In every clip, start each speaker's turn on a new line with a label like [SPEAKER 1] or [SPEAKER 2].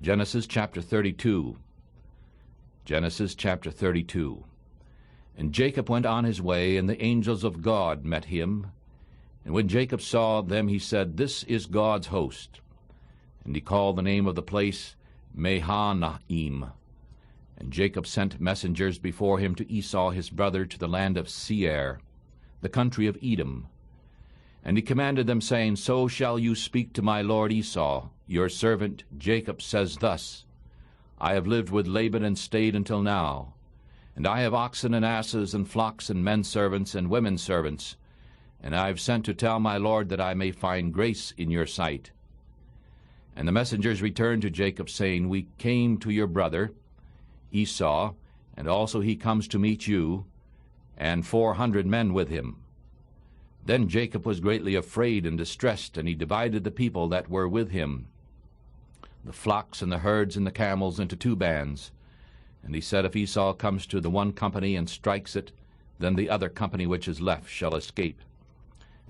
[SPEAKER 1] Genesis chapter 32. Genesis chapter 32. And Jacob went on his way, and the angels of God met him. And when Jacob saw them, he said, This is God's host. And he called the name of the place Mahanaim. And Jacob sent messengers before him to Esau his brother to the land of Seir, the country of Edom. And he commanded them, saying, So shall you speak to my lord Esau. Your servant Jacob says thus, I have lived with Laban and stayed until now. And I have oxen and asses and flocks and men servants and women servants. And I have sent to tell my lord that I may find grace in your sight. And the messengers returned to Jacob, saying, We came to your brother Esau, and also he comes to meet you, and 400 men with him. Then Jacob was greatly afraid and distressed, and he divided the people that were with him, the flocks and the herds and the camels, into 2 bands. And he said, If Esau comes to the one company and strikes it, then the other company which is left shall escape.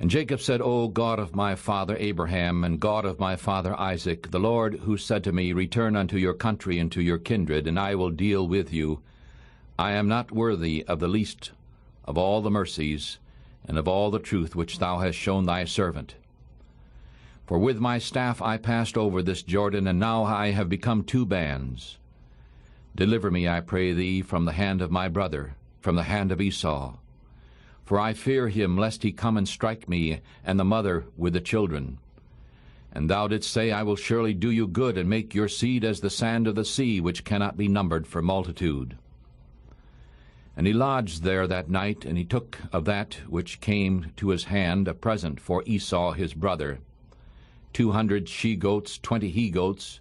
[SPEAKER 1] And Jacob said, O God of my father Abraham, and God of my father Isaac, the Lord who said to me, Return unto your country and to your kindred, and I will deal with you. I am not worthy of the least of all the mercies and of all the truth which thou hast shown thy servant. For with my staff I passed over this Jordan, and now I have become 2 bands. Deliver me, I pray thee, from the hand of my brother, from the hand of Esau. For I fear him, lest he come and strike me, and the mother with the children. And thou didst say, I will surely do you good, and make your seed as the sand of the sea, which cannot be numbered for multitude. And he lodged there that night, and he took of that which came to his hand a present for Esau his brother, 200 she-goats, 20 he-goats,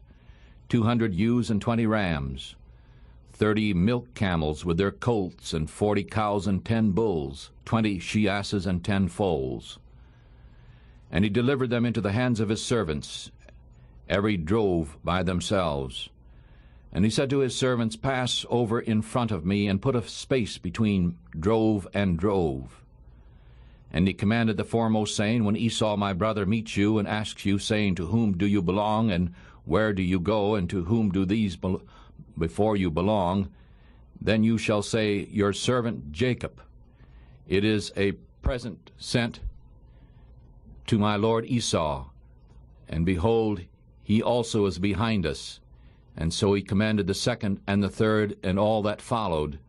[SPEAKER 1] 200 ewes, and 20 rams, 30 milk camels with their colts, and 40 cows and 10 bulls, 20 she-asses and 10 foals. And he delivered them into the hands of his servants, every drove by themselves. And he said to his servants, Pass over in front of me, and put a space between drove and drove. And he commanded the foremost, saying, When Esau my brother meets you, and asks you, saying, To whom do you belong, and where do you go, and to whom do these before you belong? Then you shall say, Your servant Jacob. It is a present sent to my lord Esau. And behold, he also is behind us. And so he commanded the second and the third and all that followed,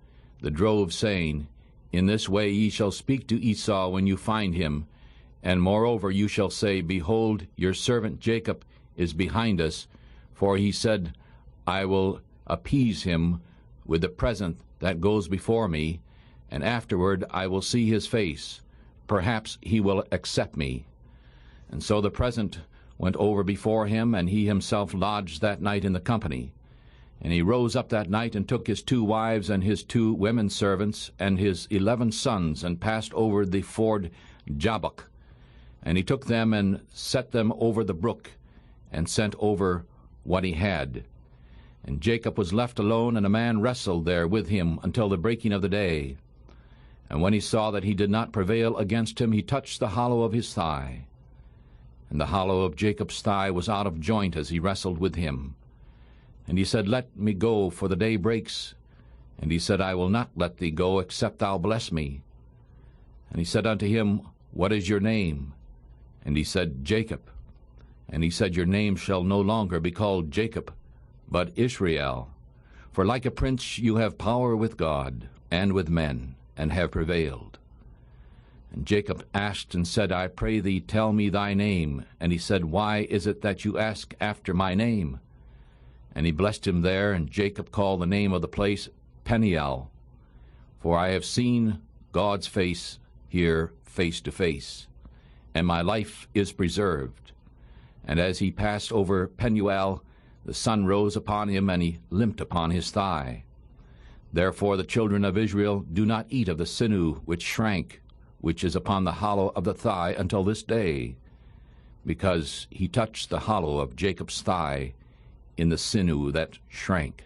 [SPEAKER 1] the drove, saying, In this way ye shall speak to Esau when you find him. And moreover you shall say, Behold, your servant Jacob is behind us, for he said, I will appease him with the present that goes before me, and afterward I will see his face. Perhaps he will accept me. And so the present went over before him, and he himself lodged that night in the company. And he rose up that night, and took his 2 wives and his 2 women servants, and his 11 sons, and passed over the ford Jabbok. And he took them and set them over the brook, and sent over what he had. And Jacob was left alone, and a man wrestled there with him until the breaking of the day. And when he saw that he did not prevail against him, he touched the hollow of his thigh. And the hollow of Jacob's thigh was out of joint as he wrestled with him. And he said, Let me go, for the day breaks. And he said, I will not let thee go, except thou bless me. And he said unto him, What is your name? And he said, Jacob. And he said, Your name shall no longer be called Jacob, but Israel. For like a prince you have power with God and with men, and have prevailed. And Jacob asked and said, I pray thee, tell me thy name. And he said, Why is it that you ask after my name? And he blessed him there, and Jacob called the name of the place Peniel. For I have seen God's face here face to face, and my life is preserved. And as he passed over Penuel, the sun rose upon him, and he limped upon his thigh. Therefore the children of Israel do not eat of the sinew which shrank, which is upon the hollow of the thigh, until this day, because he touched the hollow of Jacob's thigh in the sinew that shrank.